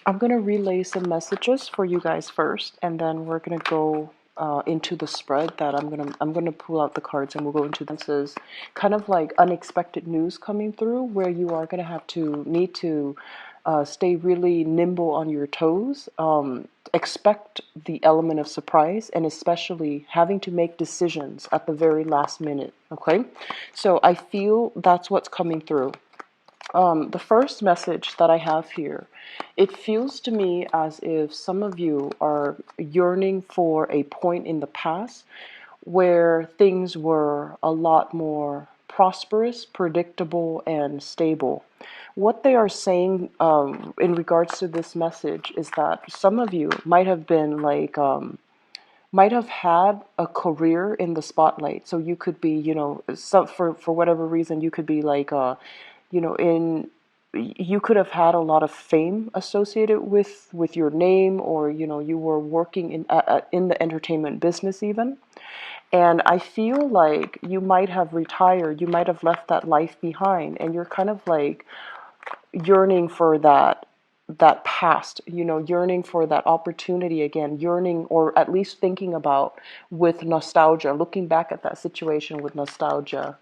I'm going to relay some messages for you guys first, and then we're going to go into the spread that I'm gonna pull out the cards, and we'll go into this is kind of like unexpected news coming through where you are going to have to need to stay really nimble on your toes. Expect the element of surprise, and especially having to make decisions at the very last minute. Okay, so I feel that's what's coming through. The first message that I have here, it feels to me as if some of you are yearning for a point in the past where things were a lot more prosperous, predictable, and stable. What they are saying in regards to this message is that some of you might have been like, might have had a career in the spotlight. So you could be, for whatever reason, you could be like, in you could have had a lot of fame associated with your name, or you were working in the entertainment business even. And I feel like you might have retired, you might have left that life behind, and you're kind of like yearning for that past, yearning for that opportunity again, yearning, or at least thinking about with nostalgia, looking back at that situation with nostalgia.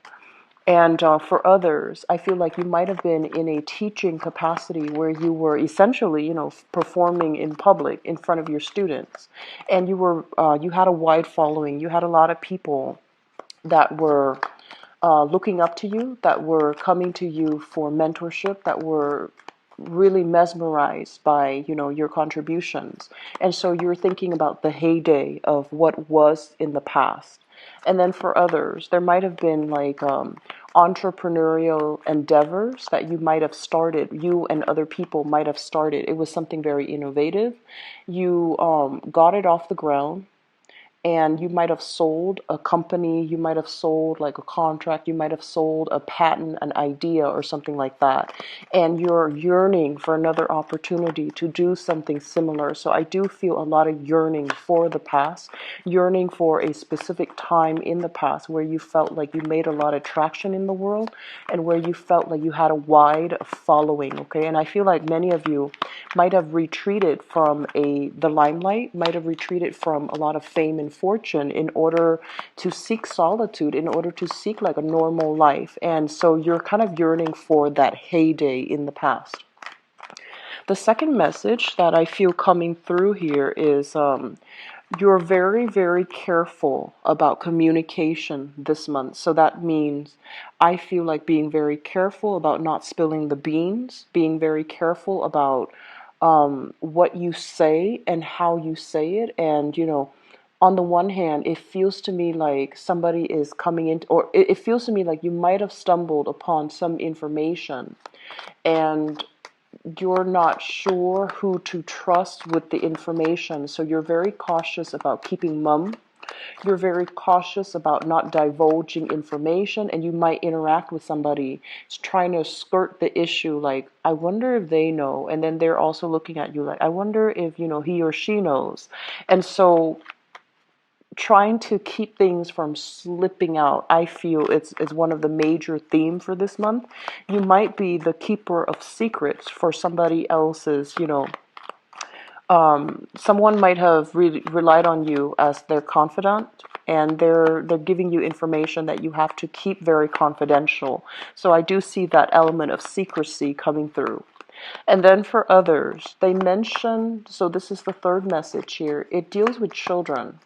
And for others, I feel like you might have been in a teaching capacity where you were essentially, performing in public in front of your students, and you had a wide following. You had a lot of people that were looking up to you, that were coming to you for mentorship, that were really mesmerized by your contributions. And so you're thinking about the heyday of what was in the past. And then for others, there might have been like entrepreneurial endeavors that you might have started, you and other people might have started. It was something very innovative. You got it off the ground, and you might have sold a company, you might have sold like a contract, you might have sold a patent, an idea, or something like that. And you're yearning for another opportunity to do something similar. So I do feel a lot of yearning for the past, yearning for a specific time in the past where you felt like you made a lot of traction in the world, and where you felt like you had a wide following. Okay, and I feel like many of you might have retreated from the limelight, might have retreated from a lot of fame and fortune in order to seek solitude, in order to seek like a normal life. And so you're kind of yearning for that heyday in the past. The second message that I feel coming through here is you're very, very careful about communication this month. So that means I feel like being very careful about not spilling the beans, being very careful about what you say and how you say it. And, on the one hand, it feels to me like somebody is coming in, or it feels to me like you might have stumbled upon some information, and you're not sure who to trust with the information. So you're very cautious about keeping mum. You're very cautious about not divulging information, and you might interact with somebody trying to skirt the issue, like, I wonder if they know. And then they're also looking at you like, I wonder if, he or she knows. And so trying to keep things from slipping out, I feel it's one of the major themes for this month. You might be the keeper of secrets for somebody else's, someone might have relied on you as their confidant, and they're giving you information that you have to keep very confidential. So I do see that element of secrecy coming through. And then for others, they mention, so this is the third message here, it deals with children.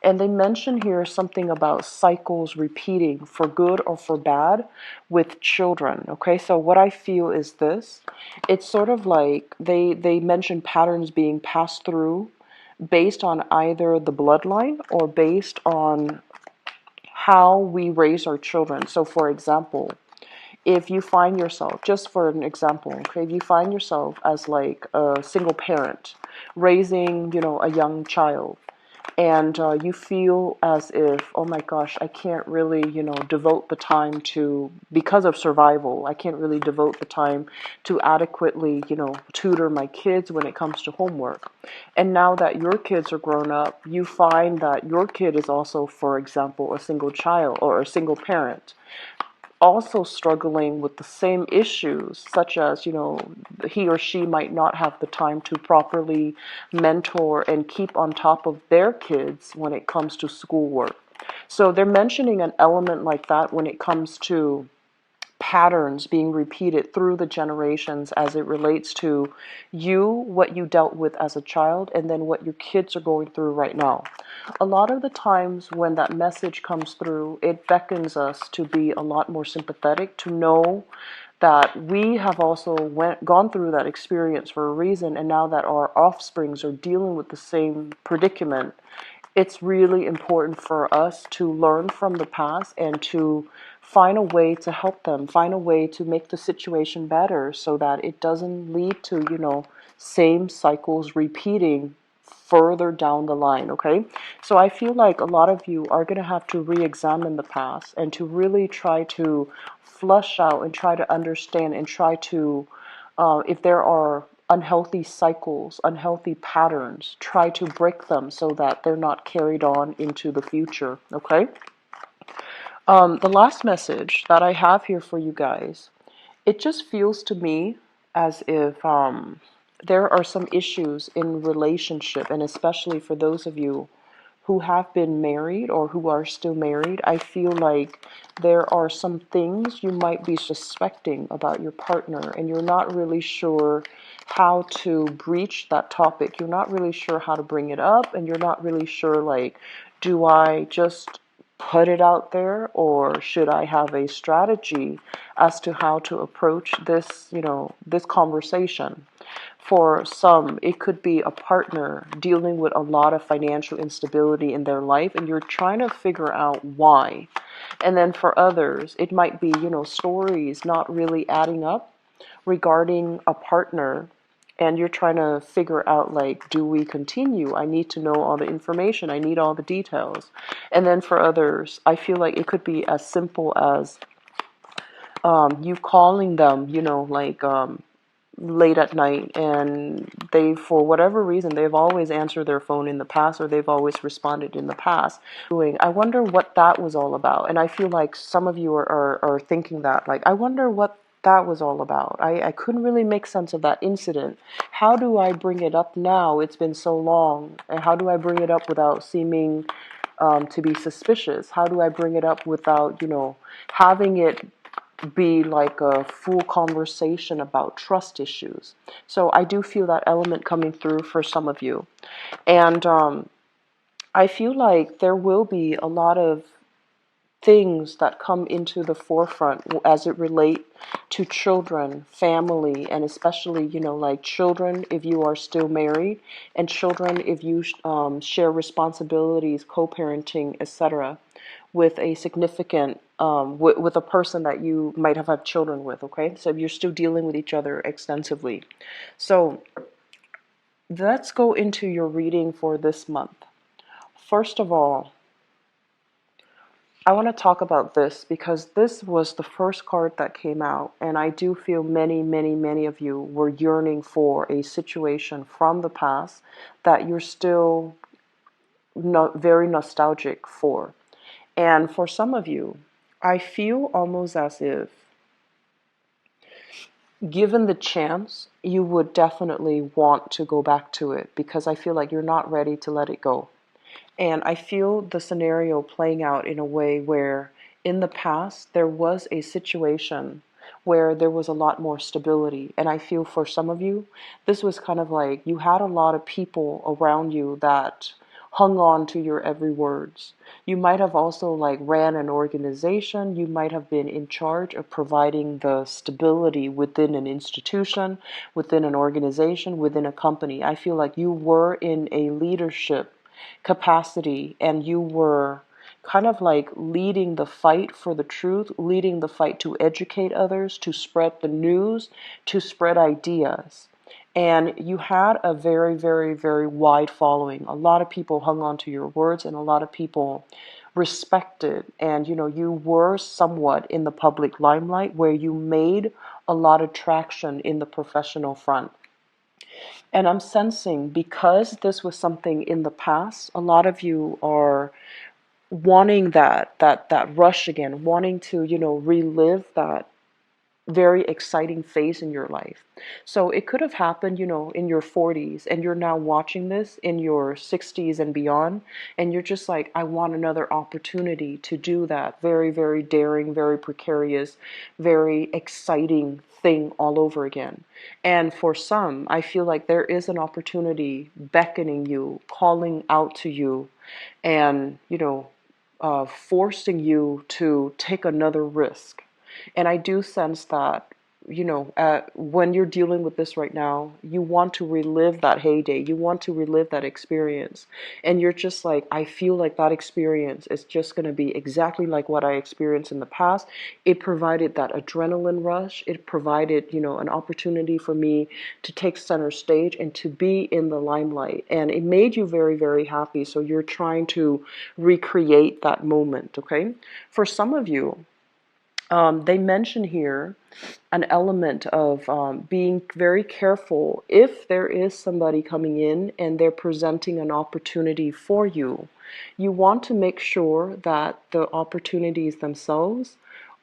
And they mention here something about cycles repeating for good or for bad with children. Okay, so what I feel is this. It's sort of like they mention patterns being passed through based on either the bloodline or based on how we raise our children. So for example, if you find yourself, just for an example, okay, if you find yourself as like a single parent raising, a young child, and you feel as if, oh my gosh, I can't really, devote the time to, because of survival, I can't really devote the time to adequately, tutor my kids when it comes to homework. And now that your kids are grown up, you find that your kid is also, for example, a single child or a single parent. also struggling with the same issues, such as, he or she might not have the time to properly mentor and keep on top of their kids when it comes to schoolwork. So they're mentioning an element like that when it comes to patterns being repeated through the generations as it relates to you, what you dealt with as a child, and then what your kids are going through right now. A lot of the times when that message comes through, it beckons us to be a lot more sympathetic, to know that we have also gone through that experience for a reason, and now that our offsprings are dealing with the same predicament, it's really important for us to learn from the past and to find a way to help them, find a way to make the situation better so that it doesn't lead to, same cycles repeating further down the line, okay? So I feel like a lot of you are going to have to re-examine the past and to really try to flush out and try to understand and try to, if there are unhealthy cycles, unhealthy patterns, try to break them so that they're not carried on into the future, okay? The last message that I have here for you guys, it just feels to me as if there are some issues in relationship, and especially for those of you who have been married or who are still married, I feel like there are some things you might be suspecting about your partner, and you're not really sure how to breach that topic. You're not really sure how to bring it up, and you're not really sure, like, do I just put it out there, or should I have a strategy as to how to approach this, this conversation? For some, it could be a partner dealing with a lot of financial instability in their life, and you're trying to figure out why. And then for others, it might be, stories not really adding up regarding a partner, and you're trying to figure out, like, do we continue? I need to know all the information. I need all the details. And then for others, I feel like it could be as simple as you calling them, late at night, and they, for whatever reason, they've always answered their phone in the past, or they've always responded in the past. I wonder what that was all about. And I feel like some of you are thinking that, like, I wonder what that was all about. I couldn't really make sense of that incident. How do I bring it up now? It's been so long. And how do I bring it up without seeming to be suspicious? How do I bring it up without, having it be like a full conversation about trust issues? So I do feel that element coming through for some of you. And I feel like there will be a lot of things that come into the forefront as it relate to children, family, and especially, like children if you are still married, and children if you share responsibilities, co-parenting, etc., with a significant, with a person that you might have had children with, okay? So if you're still dealing with each other extensively. So let's go into your reading for this month. First of all, I want to talk about this because this was the first card that came out, and I do feel many, many, many of you were yearning for a situation from the past that you're still not very nostalgic for. And for some of you, I feel almost as if, given the chance, you would definitely want to go back to it because I feel like you're not ready to let it go. And I feel the scenario playing out in a way where in the past there was a situation where there was a lot more stability. And I feel for some of you, this was kind of like you had a lot of people around you that hung on to your every words. You might have also like ran an organization. You might have been in charge of providing the stability within an institution, within an organization, within a company. I feel like you were in a leadership capacity, and you were kind of like leading the fight for the truth, leading the fight to educate others, to spread the news, to spread ideas. And you had a very, very, very wide following. A lot of people hung on to your words, and a lot of people respected. And, you were somewhat in the public limelight where you made a lot of traction in the professional front. And I'm sensing, because this was something in the past, a lot of you are wanting that rush again, wanting to, relive that very exciting phase in your life. So it could have happened, in your 40s, and you're now watching this in your 60s and beyond, and you're just like, I want another opportunity to do that very, very daring, very precarious, very exciting thing all over again. And for some, I feel like there is an opportunity beckoning you, calling out to you, and, forcing you to take another risk. And I do sense that, when you're dealing with this right now, you want to relive that heyday. You want to relive that experience. And you're just like, I feel like that experience is just going to be exactly like what I experienced in the past. It provided that adrenaline rush. It provided, an opportunity for me to take center stage and to be in the limelight. And it made you very, very happy. So you're trying to recreate that moment, okay? For some of you, they mention here an element of being very careful if there is somebody coming in and they're presenting an opportunity for you. You want to make sure that the opportunities themselves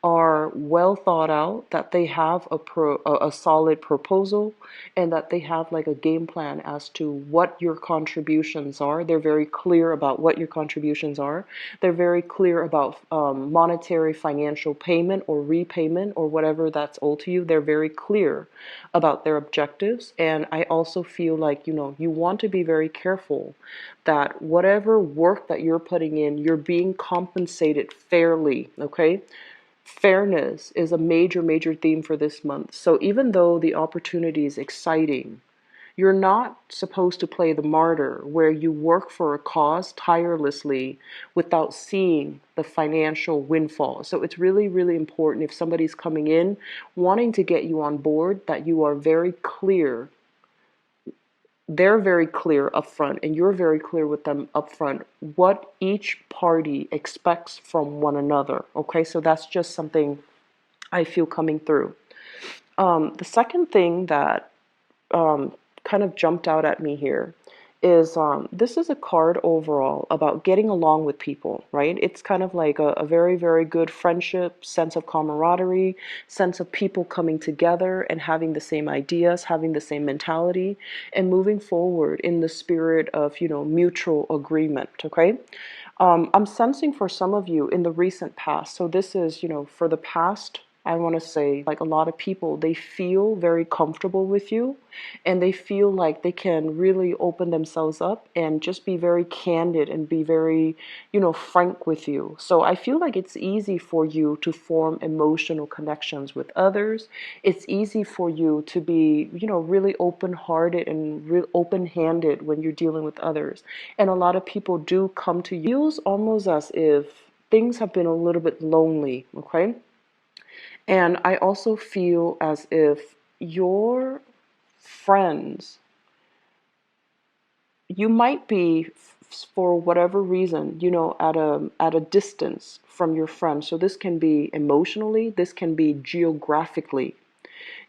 are well thought out, that they have a solid proposal, and that they have like a game plan as to what your contributions are. They're very clear about what your contributions are. They're very clear about monetary financial payment or repayment or whatever that's owed to you. They're very clear about their objectives. And I also feel like, you want to be very careful that whatever work that you're putting in, you're being compensated fairly, okay? Fairness is a major, major theme for this month. So even though the opportunity is exciting, you're not supposed to play the martyr where you work for a cause tirelessly without seeing the financial windfall. So it's really, really important if somebody's coming in wanting to get you on board that you are very clear. They're very clear up front, and you're very clear with them up front what each party expects from one another. Okay, so that's just something I feel coming through. The second thing that kind of jumped out at me here is this is a card overall about getting along with people, right? It's kind of like a very, very good friendship, sense of camaraderie, sense of people coming together and having the same ideas, having the same mentality, and moving forward in the spirit of, mutual agreement, okay? I'm sensing for some of you in the recent past, so this is, for the past, I want to say, like a lot of people, they feel very comfortable with you and they feel like they can really open themselves up and just be very candid and be very, frank with you. So I feel like it's easy for you to form emotional connections with others. It's easy for you to be, really open-hearted and open-handed when you're dealing with others. And a lot of people do come to you. It feels almost as if things have been a little bit lonely, okay? And I also feel as if your friends, you might be for whatever reason, at a distance from your friends. So this can be emotionally, this can be geographically.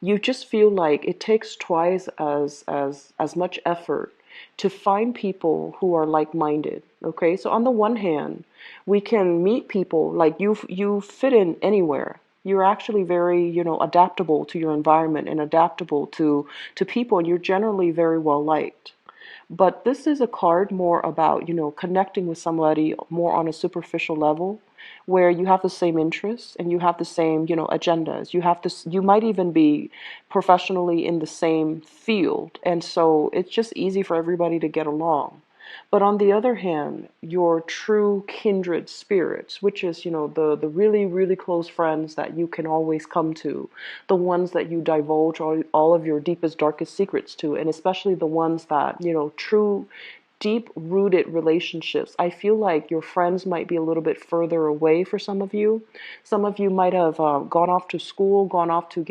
You just feel like it takes twice as much effort to find people who are like-minded. Okay, so on the one hand, we can meet people like you fit in anywhere. You're actually very, adaptable to your environment and adaptable to people, and you're generally very well liked. But this is a card more about, connecting with somebody more on a superficial level where you have the same interests and you have the same, agendas. You might even be professionally in the same field. And so it's just easy for everybody to get along. But on the other hand, your true kindred spirits, which is, the really, really close friends that you can always come to, the ones that you divulge all of your deepest, darkest secrets to, and especially the ones that, true, deep-rooted relationships. I feel like your friends might be a little bit further away for some of you. Some of you might have gone off to school, gone off to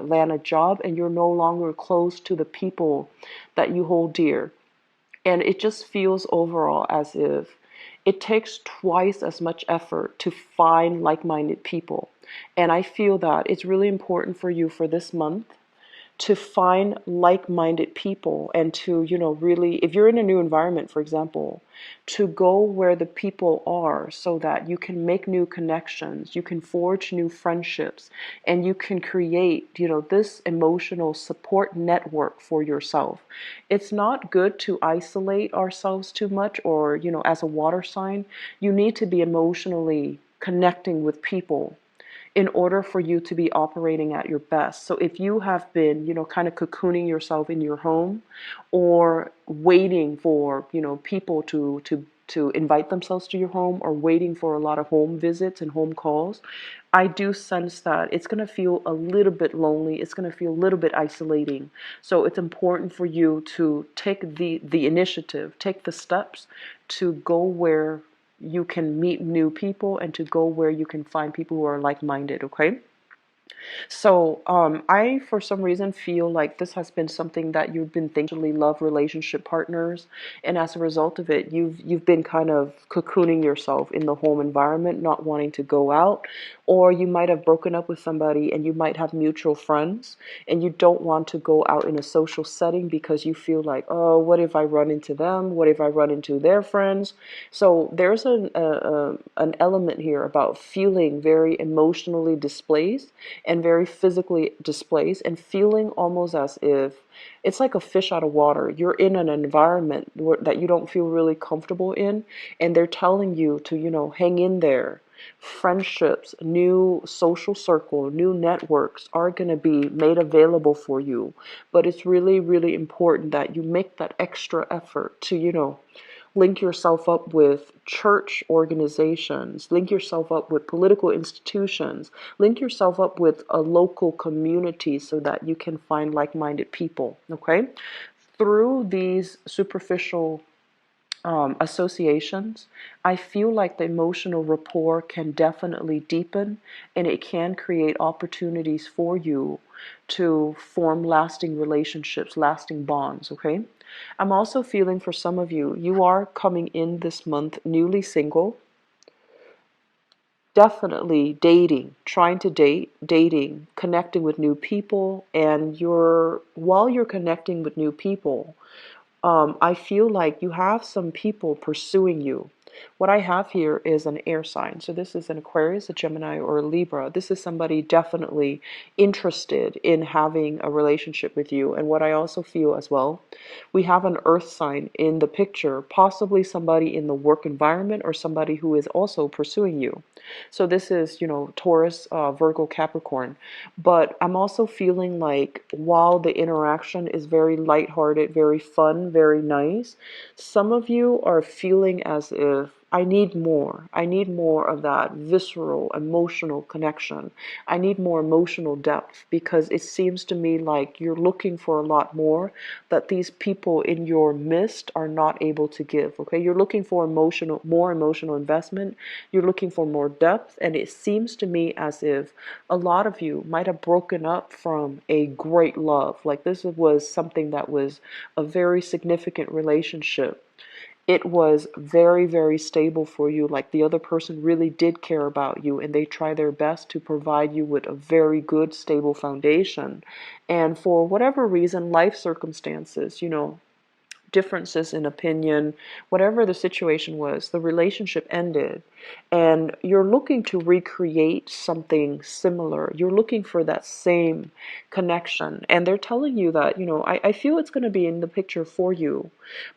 land a job, and you're no longer close to the people that you hold dear. And it just feels overall as if it takes twice as much effort to find like-minded people. And I feel that it's really important for you for this month to find like-minded people and to, really, if you're in a new environment, for example, to go where the people are so that you can make new connections, you can forge new friendships, and you can create, this emotional support network for yourself. It's not good to isolate ourselves too much, or, as a water sign, you need to be emotionally connecting with people in order for you to be operating at your best. So if you have been, kind of cocooning yourself in your home, or waiting for, people to invite themselves to your home, or waiting for a lot of home visits and home calls, I do sense that it's going to feel a little bit lonely. It's going to feel a little bit isolating. So it's important for you to take the initiative, take the steps to go where you can meet new people, and to go where you can find people who are like-minded, okay? So, I, for some reason, feel like this has been something that you've been thinking, love relationship partners, and as a result of it, you've been kind of cocooning yourself in the home environment, not wanting to go out, or you might have broken up with somebody, and you might have mutual friends, and you don't want to go out in a social setting because you feel like, oh, what if I run into them? What if I run into their friends? So there's an element here about feeling very emotionally displaced and very physically displaced, and feeling almost as if it's like a fish out of water. You're in an environment that you don't feel really comfortable in, and they're telling you to, hang in there. Friendships, new social circle, new networks are going to be made available for you. But it's really, really important that you make that extra effort to, link yourself up with church organizations, link yourself up with political institutions, link yourself up with a local community so that you can find like-minded people, okay? Through these superficial associations, I feel like the emotional rapport can definitely deepen, and it can create opportunities for you to form lasting relationships, lasting bonds, okay? I'm also feeling for some of you, you are coming in this month newly single, definitely dating, trying to dating, connecting with new people, and while you're connecting with new people, I feel like you have some people pursuing you. What I have here is an air sign. So this is an Aquarius, a Gemini, or a Libra. This is somebody definitely interested in having a relationship with you. And what I also feel as well, we have an earth sign in the picture, possibly somebody in the work environment, or somebody who is also pursuing you. So this is, Taurus, Virgo, Capricorn. But I'm also feeling like while the interaction is very lighthearted, very fun, very nice, some of you are feeling as if I need more. I need more of that visceral, emotional connection. I need more emotional depth, because it seems to me like you're looking for a lot more that these people in your midst are not able to give. Okay, you're looking for more emotional investment. You're looking for more depth, and it seems to me as if a lot of you might have broken up from a great love. Like this was something that was a very significant relationship. It was very, very stable for you. Like the other person really did care about you, and they try their best to provide you with a very good, stable foundation. And for whatever reason, life circumstances, differences in opinion, whatever the situation was, the relationship ended, and you're looking to recreate something similar. You're looking for that same connection, and they're telling you that, I feel it's going to be in the picture for you,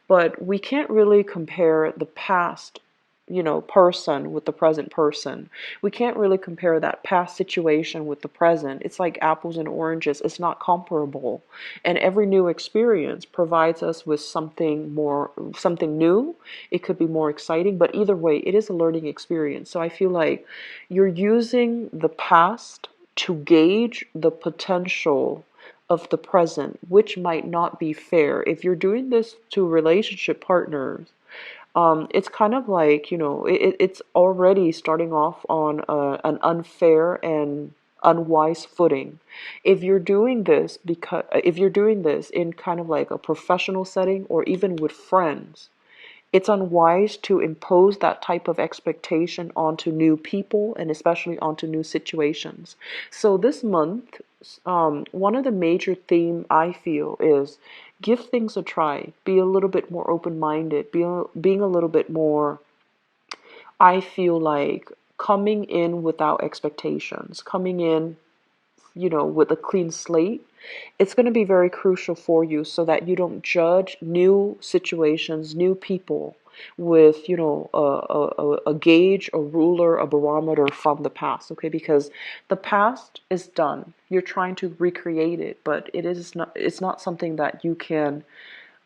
but we can't really compare the past, person with the present person. We can't really compare that past situation with the present. It's like apples and oranges. It's not comparable. And every new experience provides us with something more, something new. It could be more exciting, but either way, it is a learning experience. So I feel like you're using the past to gauge the potential of the present, which might not be fair. If you're doing this to relationship partners, it's kind of like, it's already starting off on an unfair and unwise footing. If you're doing this in kind of like a professional setting, or even with friends, It's unwise to impose that type of expectation onto new people and especially onto new situations. So this month, one of the major theme I feel is give things a try. Be a little bit more open-minded. Being a little bit more, I feel like, coming in without expectations, coming in, with a clean slate. It's going to be very crucial for you so that you don't judge new situations, new people with, a gauge, a ruler, a barometer from the past, okay? Because the past is done. You're trying to recreate it, but it's not something that you can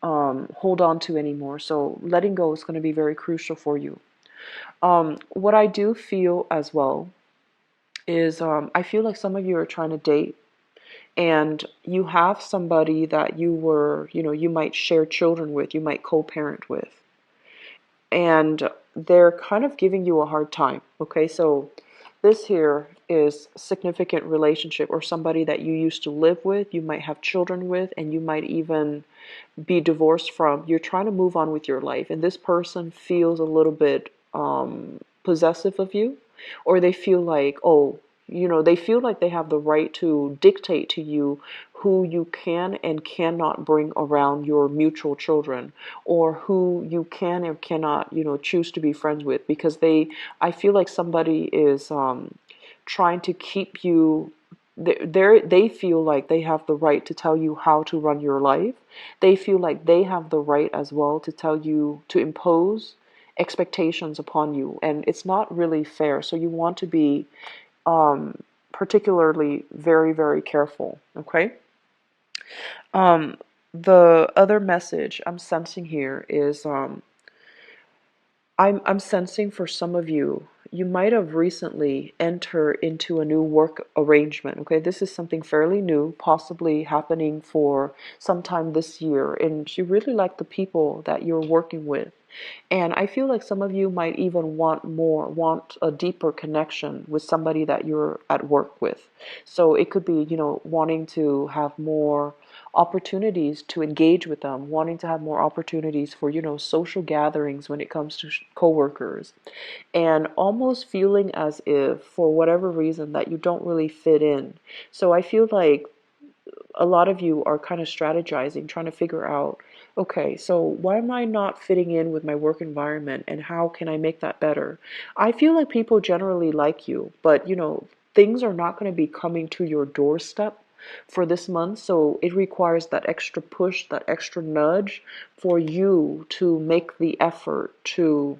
hold on to anymore. So letting go is going to be very crucial for you. What I do feel as well is I feel like some of you are trying to date and you have somebody that you might share children with, you might co-parent with, and they're kind of giving you a hard time. Okay, so this here is significant relationship or somebody that you used to live with, you might have children with, and you might even be divorced from. You're trying to move on with your life, and this person feels a little bit possessive of you, or they feel like, oh, they feel like they have the right to dictate to you who you can and cannot bring around your mutual children, or who you can or cannot, choose to be friends with, because I feel like somebody is trying to keep you. They feel like they have the right to tell you how to run your life. They feel like they have the right as well to tell you, to impose expectations upon you, and it's not really fair. So you want to be particularly very, very careful, okay? Um, the other message I'm sensing here is I'm sensing for some of you, you might have recently entered into a new work arrangement. Okay, this is something fairly new, possibly happening for sometime this year, and you really like the people that you're working with. And I feel like some of you might even want a deeper connection with somebody that you're at work with. So it could be, wanting to have more opportunities to engage with them, wanting to have more opportunities for, social gatherings when it comes to coworkers, and almost feeling as if, for whatever reason, that you don't really fit in. So I feel like a lot of you are kind of strategizing, trying to figure out, okay, so why am I not fitting in with my work environment and how can I make that better? I feel like people generally like you, but things are not going to be coming to your doorstep for this month, so it requires that extra push, that extra nudge for you to make the effort to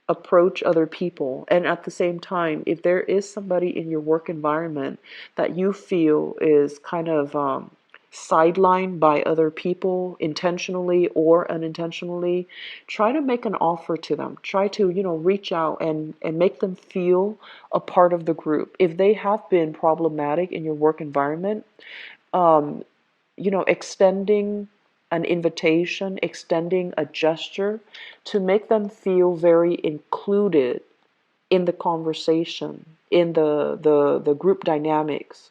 approach other people. And at the same time, if there is somebody in your work environment that you feel is kind of sidelined by other people, intentionally or unintentionally, try to make an offer to them. Try to, reach out and make them feel a part of the group. If they have been problematic in your work environment, um, extending an invitation, extending a gesture to make them feel very included in the conversation, in the group dynamics.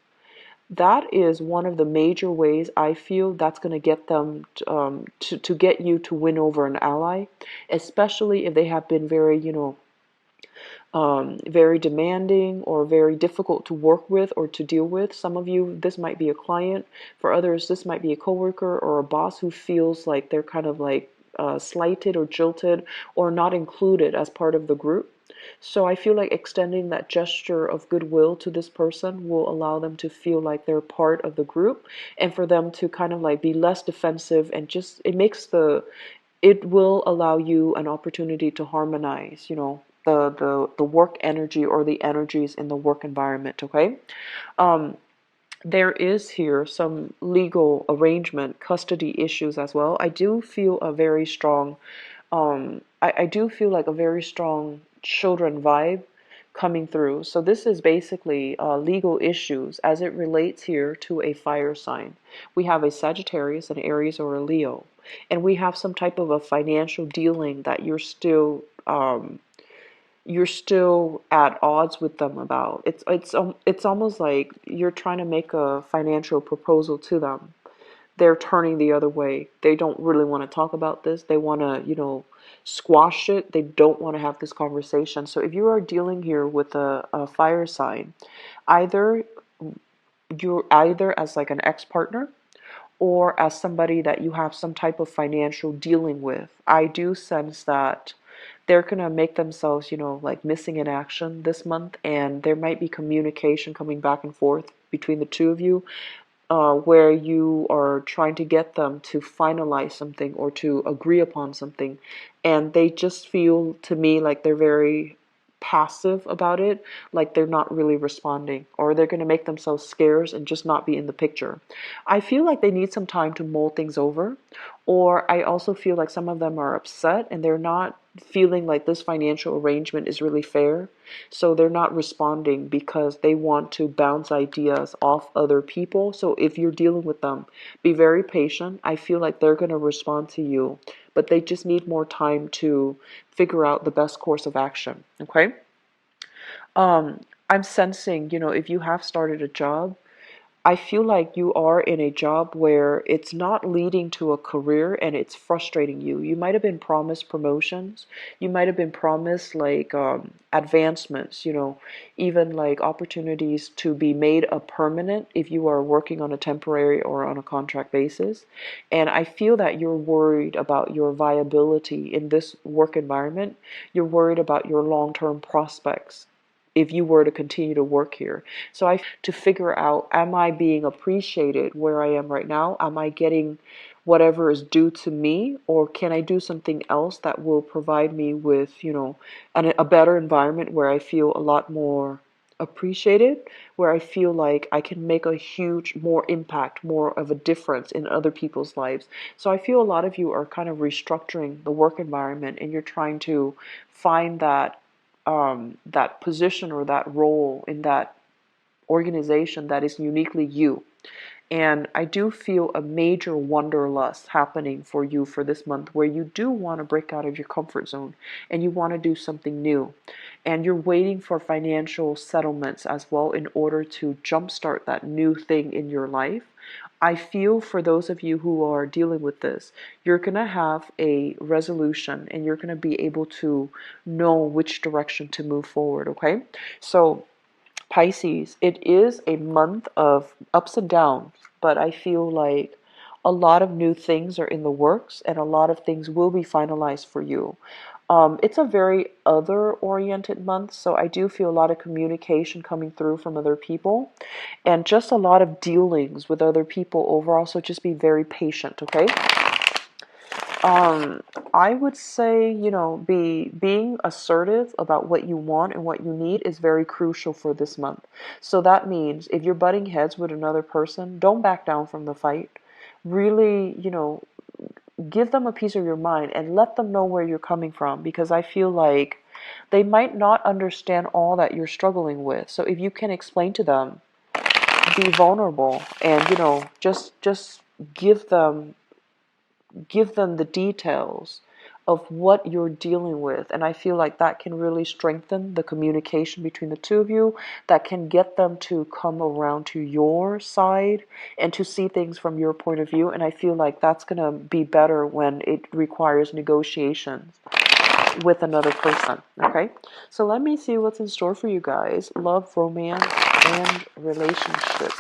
That is one of the major ways I feel that's going to get them to get you to win over an ally, especially if they have been very, very demanding or very difficult to work with or to deal with. Some of you, this might be a client. For others, this might be a coworker or a boss who feels like they're kind of like slighted or jilted or not included as part of the group. So I feel like extending that gesture of goodwill to this person will allow them to feel like they're part of the group, and for them to kind of like be less defensive, and just it will allow you an opportunity to harmonize, the work energy or the energies in the work environment, okay? Um, there is here some legal arrangement, custody issues as well. I do feel a very strong, I do feel like a very strong children vibe coming through. So this is basically legal issues as it relates here to a fire sign. We have a Sagittarius, an Aries, or a Leo. And we have some type of a financial dealing that you're still at odds with them about. It's almost like you're trying to make a financial proposal to them, they're turning the other way. They don't really want to talk about this. They want to, squash it. They don't want to have this conversation. So if you are dealing here with a fire sign, either you're either as like an ex-partner or as somebody that you have some type of financial dealing with, I do sense that they're going to make themselves, like missing in action this month, and there might be communication coming back and forth between the two of you, where you are trying to get them to finalize something or to agree upon something, and they just feel to me like they're very passive about it, like they're not really responding, or they're going to make themselves scarce and just not be in the picture. I feel like they need some time to mull things over, or I also feel like some of them are upset and they're not feeling like this financial arrangement is really fair. So they're not responding because they want to bounce ideas off other people. So if you're dealing with them, be very patient. I feel like they're going to respond to you, but they just need more time to figure out the best course of action. Okay? I'm sensing, if you have started a job, I feel like you are in a job where it's not leading to a career and it's frustrating you. You might have been promised promotions. You might have been promised like advancements, even like opportunities to be made a permanent if you are working on a temporary or on a contract basis. And I feel that you're worried about your viability in this work environment. You're worried about your long-term prospects if you were to continue to work here. So I to figure out, am I being appreciated where I am right now? Am I getting whatever is due to me, or can I do something else that will provide me with, a better environment where I feel a lot more appreciated, where I feel like I can make a huge more impact, more of a difference in other people's lives. So I feel a lot of you are kind of restructuring the work environment and you're trying to find that position or that role in that organization that is uniquely you. And I do feel a major wanderlust happening for you for this month, where you do want to break out of your comfort zone and you want to do something new. And you're waiting for financial settlements as well in order to jumpstart that new thing in your life. I feel for those of you who are dealing with this, you're going to have a resolution and you're going to be able to know which direction to move forward, okay? So, Pisces, it is a month of ups and downs, but I feel like a lot of new things are in the works and a lot of things will be finalized for you. It's a very other-oriented month, so I do feel a lot of communication coming through from other people and just a lot of dealings with other people overall, so just be very patient, okay? I would say, being assertive about what you want and what you need is very crucial for this month. So that means if you're butting heads with another person, don't back down from the fight. Really, give them a piece of your mind and let them know where you're coming from, because I feel like they might not understand all that you're struggling with. So if you can explain to them, be vulnerable and, just give them the details of what you're dealing with. And I feel like that can really strengthen the communication between the two of you, that can get them to come around to your side and to see things from your point of view. And I feel like that's going to be better when it requires negotiations with another person. Okay, so let me see what's in store for you guys: love, romance, and relationship.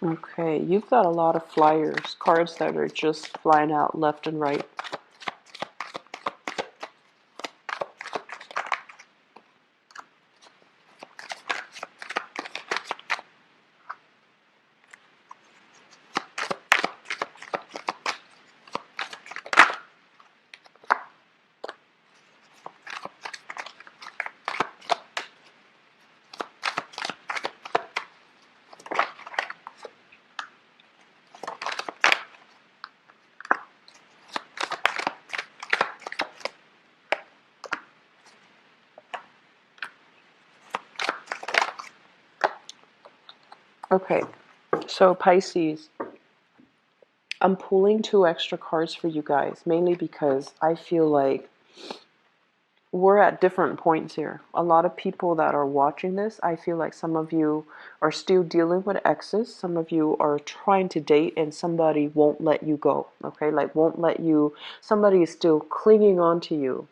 Okay, you've got a lot of flyers, cards that are just flying out left and right. Okay, so Pisces, I'm pulling 2 extra cards for you guys, mainly because I feel like we're at different points here. A lot of people that are watching this, I feel like some of you are still dealing with exes. Some of you are trying to date and somebody won't let you go. Okay, like won't let you, somebody is still clinging on to you.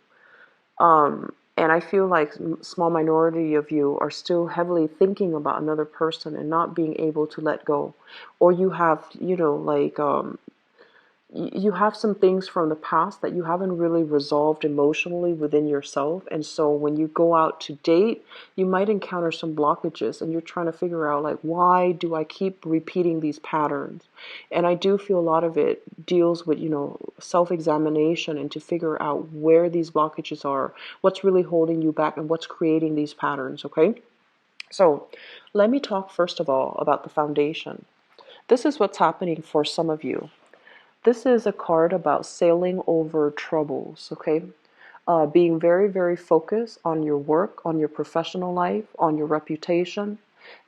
And I feel like small minority of you are still heavily thinking about another person and not being able to let go. Or you have, like you have some things from the past that you haven't really resolved emotionally within yourself. And so when you go out to date, you might encounter some blockages and you're trying to figure out, like, why do I keep repeating these patterns? And I do feel a lot of it deals with, self-examination and to figure out where these blockages are, what's really holding you back, and what's creating these patterns, okay? So let me talk first of all about the foundation. This is what's happening for some of you. This is a card about sailing over troubles, okay? Being very, very focused on your work, on your professional life, on your reputation,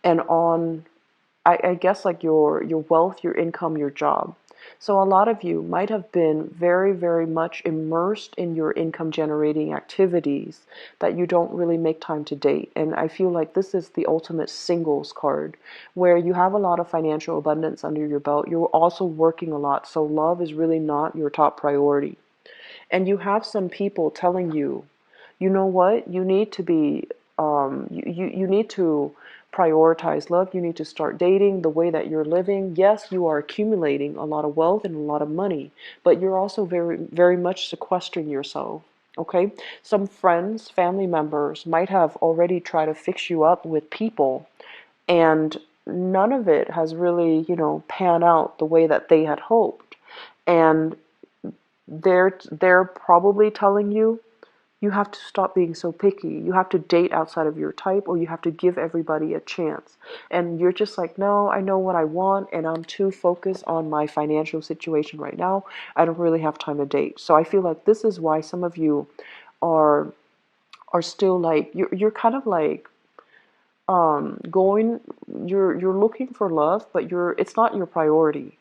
and on, I guess, like your wealth, your income, your job. So a lot of you might have been very, very much immersed in your income generating activities that you don't really make time to date. And I feel like this is the ultimate singles card where you have a lot of financial abundance under your belt. You're also working a lot. So love is really not your top priority. And you have some people telling you, you know what, you need to be, you need to prioritize love. You need to start dating the way that you're living. Yes, you are accumulating a lot of wealth and a lot of money, but you're also very, very much sequestering yourself. Okay? Some friends, family members might have already tried to fix you up with people, and none of it has really, panned out the way that they had hoped. And they're probably telling you, you have to stop being so picky. You have to date outside of your type, or you have to give everybody a chance. And you're just like, no, I know what I want, and I'm too focused on my financial situation right now. I don't really have time to date. So I feel like this is why some of you are still like, you're kind of like going, you're looking for love, but it's not your priority.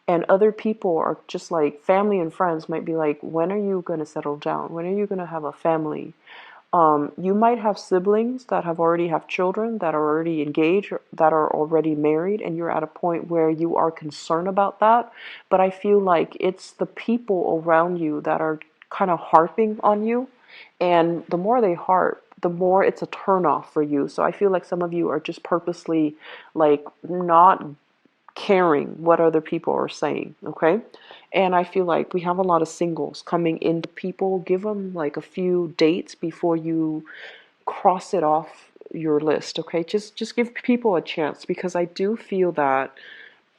And other people are just like, family and friends might be like, when are you going to settle down? When are you going to have a family? You might have siblings that already have children, that are already engaged, that are already married, and you're at a point where you are concerned about that. But I feel like it's the people around you that are kind of harping on you. And the more they harp, the more it's a turnoff for you. So I feel like some of you are just purposely like not caring what other people are saying, okay? And I feel like we have a lot of singles coming into people. Give them like a few dates before you cross it off your list, okay? Just give people a chance, because I do feel that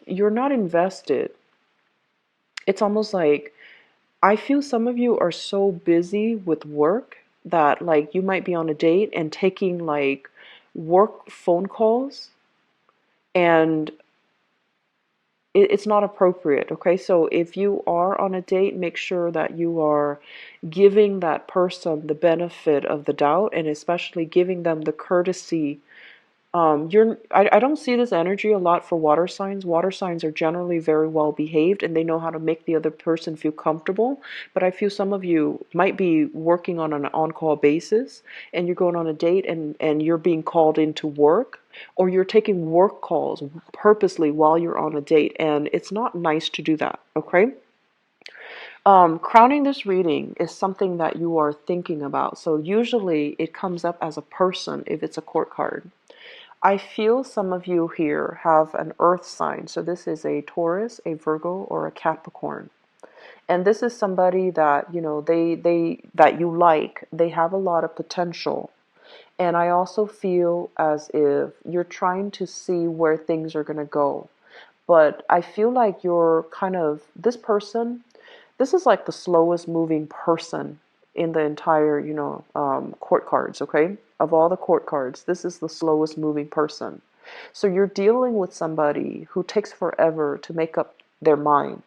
you're not invested. It's almost like, I feel some of you are so busy with work that like you might be on a date and taking like work phone calls, and it's not appropriate, okay? So if you are on a date, make sure that you are giving that person the benefit of the doubt, and especially giving them the courtesy. I don't see this energy a lot for water signs. Water signs are generally very well behaved and they know how to make the other person feel comfortable. But I feel some of you might be working on an on-call basis, and you're going on a date, and you're being called into work, or you're taking work calls purposely while you're on a date, and it's not nice to do that, okay? Crowning this reading is something that you are thinking about. So usually it comes up as a person if it's a court card. I feel some of you here have an earth sign. So this is a Taurus, a Virgo, or a Capricorn. And this is somebody that, they that you like. They have a lot of potential. And I also feel as if you're trying to see where things are going to go. But I feel like you're kind of, this person, this is like the slowest moving person in the entire, court cards, okay? Of all the court cards, this is the slowest moving person. So you're dealing with somebody who takes forever to make up their mind.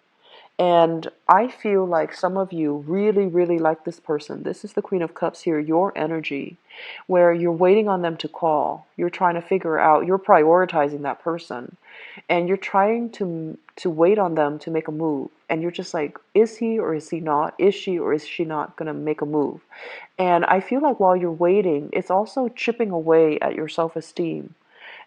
And I feel like some of you really, really like this person. This is the Queen of Cups here, your energy, where you're waiting on them to call. You're trying to figure out, you're prioritizing that person. And you're trying to wait on them to make a move. And you're just like, is he or is he not? Is she or is she not going to make a move? And I feel like while you're waiting, it's also chipping away at your self-esteem.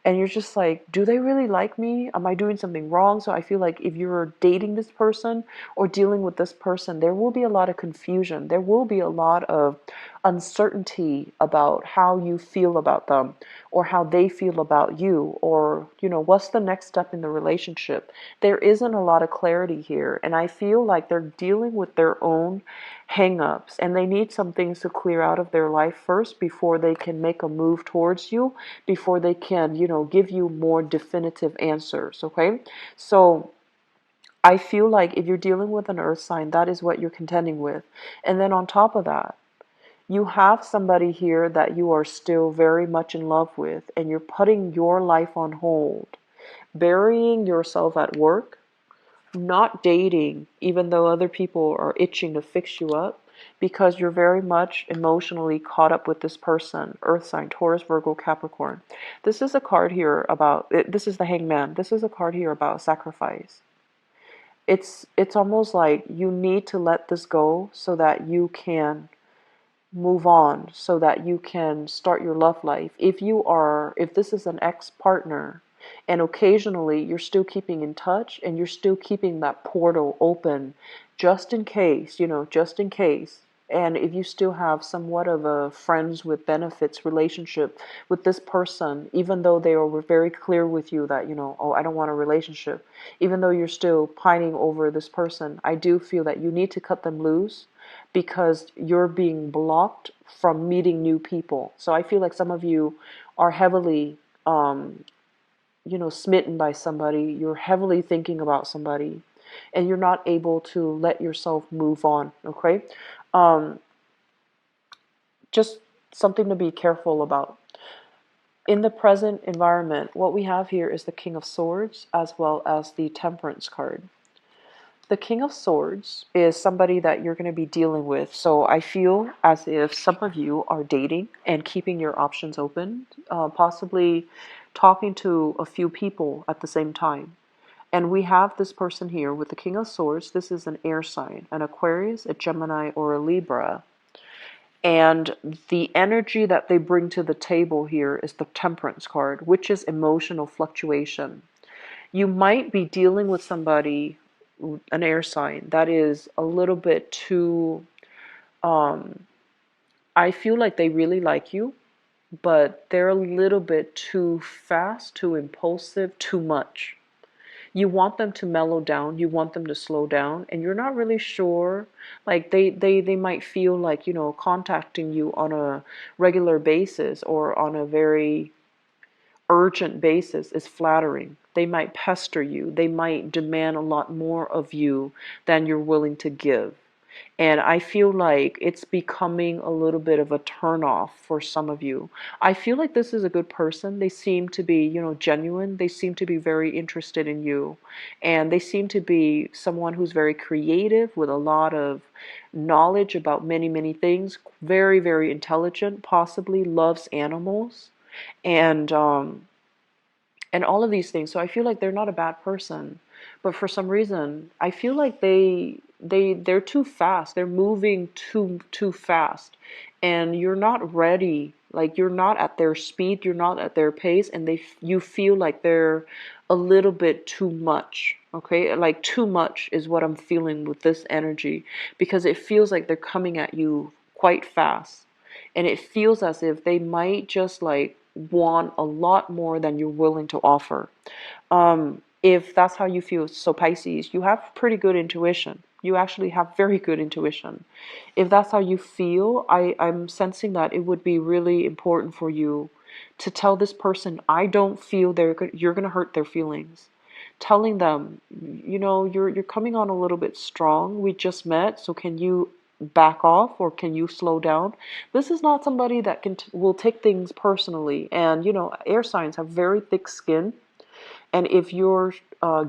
And you're just like, do they really like me? Am I doing something wrong? So I feel like if you're dating this person or dealing with this person, there will be a lot of confusion. There will be a lot of uncertainty about how you feel about them or how they feel about you, or, what's the next step in the relationship. There isn't a lot of clarity here. And I feel like they're dealing with their own hang-ups, and they need some things to clear out of their life first before they can make a move towards you, before they can, give you more definitive answers. Okay, so I feel like if you're dealing with an earth sign, that is what you're contending with. And then on top of that, you have somebody here that you are still very much in love with, and you're putting your life on hold, burying yourself at work, not dating, even though other people are itching to fix you up, because you're very much emotionally caught up with this person. Earth sign, Taurus, Virgo, Capricorn. This is a card here about, this is the Hangman. This is a card here about sacrifice. It's almost like you need to let this go so that you can move on, so that you can start your love life. If this is an ex-partner and occasionally you're still keeping in touch and you're still keeping that portal open just in case, just in case. And if you still have somewhat of a friends with benefits relationship with this person, even though they were very clear with you that, oh, I don't want a relationship, even though you're still pining over this person, I do feel that you need to cut them loose because you're being blocked from meeting new people. So I feel like some of you are heavily, smitten by somebody. You're heavily thinking about somebody, and you're not able to let yourself move on. Okay, um, just something to be careful about. In the present environment, what we have here is the King of Swords as well as the Temperance card. The King of Swords is somebody that you're going to be dealing with. So I feel as if some of you are dating and keeping your options open, possibly talking to a few people at the same time. And we have this person here with the King of Swords. This is an air sign, an Aquarius, a Gemini, or a Libra. And the energy that they bring to the table here is the Temperance card, which is emotional fluctuation. You might be dealing with somebody, an air sign, that is a little bit too, I feel like they really like you, but they're a little bit too fast, too impulsive, too much. You want them to mellow down, you want them to slow down, and you're not really sure. Like they might feel like, contacting you on a regular basis or on a very urgent basis is flattering. They might pester you. They might demand a lot more of you than you're willing to give. And I feel like it's becoming a little bit of a turnoff for some of you. I feel like this is a good person. They seem to be, genuine. They seem to be very interested in you. And they seem to be someone who's very creative with a lot of knowledge about many, many things. Very, very intelligent, possibly loves animals. And all of these things. So I feel like they're not a bad person, but for some reason I feel like they're too fast. They're moving too fast, and you're not ready. Like you're not at their speed, you're not at their pace, and you feel like they're a little bit too much. Okay, like too much is what I'm feeling with this energy, because it feels like they're coming at you quite fast, and it feels as if they might just like want a lot more than you're willing to offer. If that's how you feel, so Pisces, you have pretty good intuition. You actually have very good intuition. If that's how you feel, I'm sensing that it would be really important for you to tell this person, I don't feel you're going to hurt their feelings. Telling them, you're coming on a little bit strong. We just met, so can you back off or can you slow down? This is not somebody that will take things personally. And air signs have very thick skin. And if you're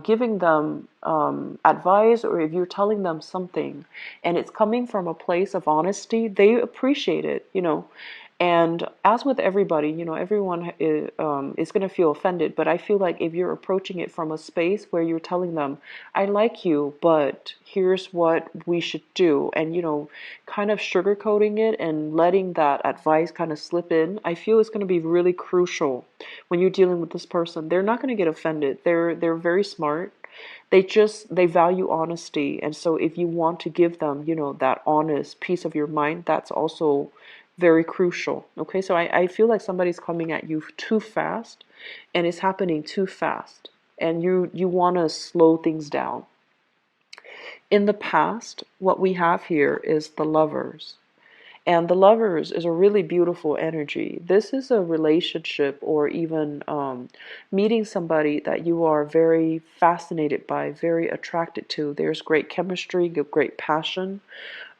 giving them advice, or if you're telling them something and it's coming from a place of honesty, they appreciate it, you know. And as with everybody, you know, everyone is going to feel offended. But I feel like if you're approaching it from a space where you're telling them, I like you, but here's what we should do, and, you know, kind of sugarcoating it and letting that advice kind of slip in, I feel it's going to be really crucial when you're dealing with this person. They're not going to get offended. They're very smart. They value honesty. And so if you want to give them, you know, that honest piece of your mind, that's also very crucial. Okay, so I feel like somebody's coming at you too fast, and it's happening too fast, and you want to slow things down. In the past, what we have here is the Lovers. And the Lovers is a really beautiful energy. This is a relationship, or even meeting somebody that you are very fascinated by, very attracted to. There's great chemistry, great passion,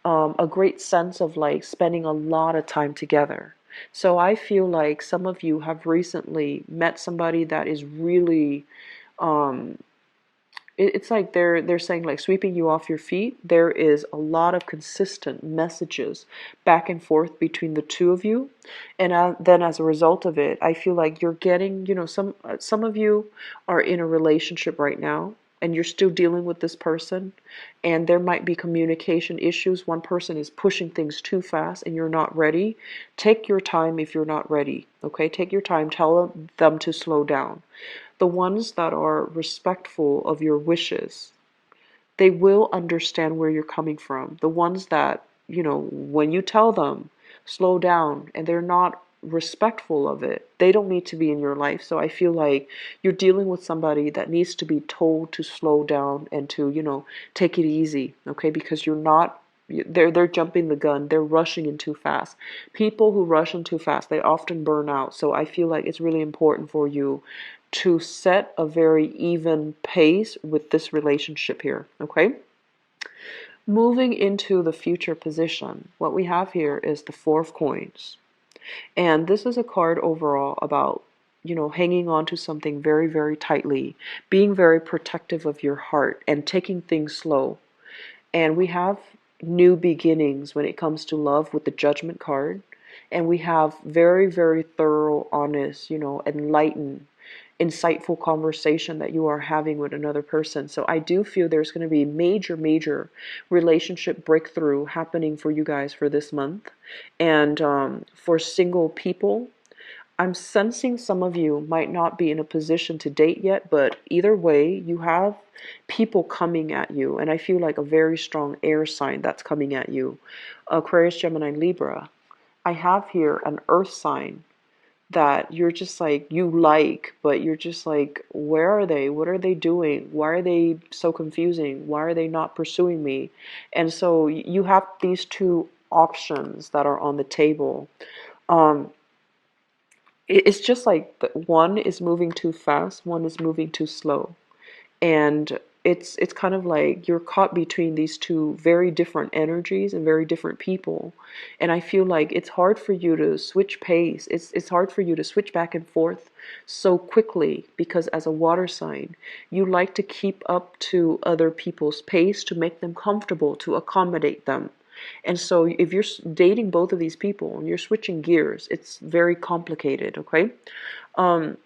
a great sense of like spending a lot of time together. So I feel like some of you have recently met somebody that is really um, it's like they're saying, like, sweeping you off your feet. There is a lot of consistent messages back and forth between the two of you, and then as a result of it, I feel like you're getting, you know, some of you are in a relationship right now, and you're still dealing with this person, and there might be communication issues. One person is pushing things too fast and you're not ready. Take your time if you're not ready. Okay, take your time. Tell them to slow down. The ones that are respectful of your wishes, they will understand where you're coming from. The ones that, you know, when you tell them, slow down, and they're not respectful of it, they don't need to be in your life. So I feel like you're dealing with somebody that needs to be told to slow down and to, you know, take it easy, okay? Because you're not, they're jumping the gun. They're rushing in too fast. People who rush in too fast, they often burn out. So I feel like it's really important for you to set a very even pace with this relationship here, okay? Moving into the future position, what we have here is the Four of Coins. And this is a card overall about, you know, hanging on to something very, very tightly, being very protective of your heart, and taking things slow. And we have new beginnings when it comes to love with the Judgment card. And we have very, very thorough, honest, you know, enlightened, insightful conversation that you are having with another person. So I do feel there's going to be major, major relationship breakthrough happening for you guys for this month. And for single people, I'm sensing some of you might not be in a position to date yet, but either way, you have people coming at you. And I feel like a very strong air sign that's coming at you. Aquarius, Gemini, Libra. I have here an earth sign that you're just like, you like, but you're just like, where are they? What are they doing? Why are they so confusing? Why are they not pursuing me? And so you have these two options that are on the table. Um, it's just like one is moving too fast, one is moving too slow. And it's kind of like you're caught between these two very different energies and very different people. And I feel like it's hard for you to switch pace. It's hard for you to switch back and forth so quickly, because as a water sign, you like to keep up to other people's pace to make them comfortable, to accommodate them. And so if you're dating both of these people and you're switching gears, it's very complicated, okay? Um,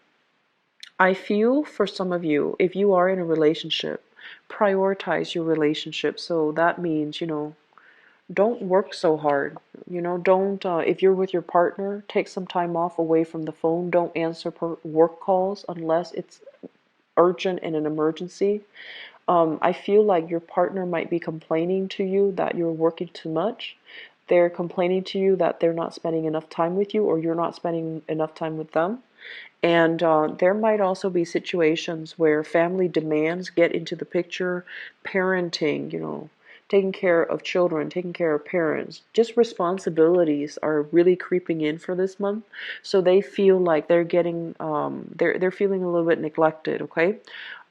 I feel for some of you, if you are in a relationship, prioritize your relationship. So that means, you know, don't work so hard. You know, don't, if you're with your partner, take some time off away from the phone. Don't answer work calls unless it's urgent and an emergency. I feel like your partner might be complaining to you that you're working too much. They're complaining to you that they're not spending enough time with you, or you're not spending enough time with them. And there might also be situations where family demands get into the picture, parenting, you know, taking care of children, taking care of parents. Just responsibilities are really creeping in for this month. So they feel like they're getting, they're feeling a little bit neglected, okay?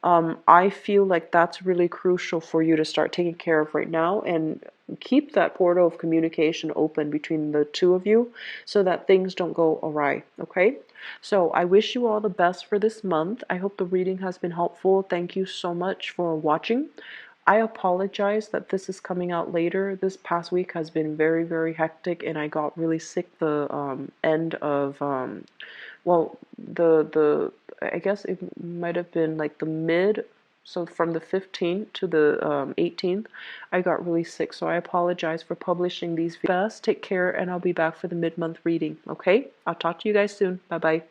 I feel like that's really crucial for you to start taking care of right now, and keep that portal of communication open between the two of you so that things don't go awry, okay? So I wish you all the best for this month. I hope the reading has been helpful. Thank you so much for watching. I apologize that this is coming out later. This past week has been very, very hectic, and I got really sick the end of well, the I guess it might have been like the mid, so from the 15th to the 18th, I got really sick. So I apologize for publishing these. Best, take care, and I'll be back for the mid-month reading. Okay, I'll talk to you guys soon. Bye bye.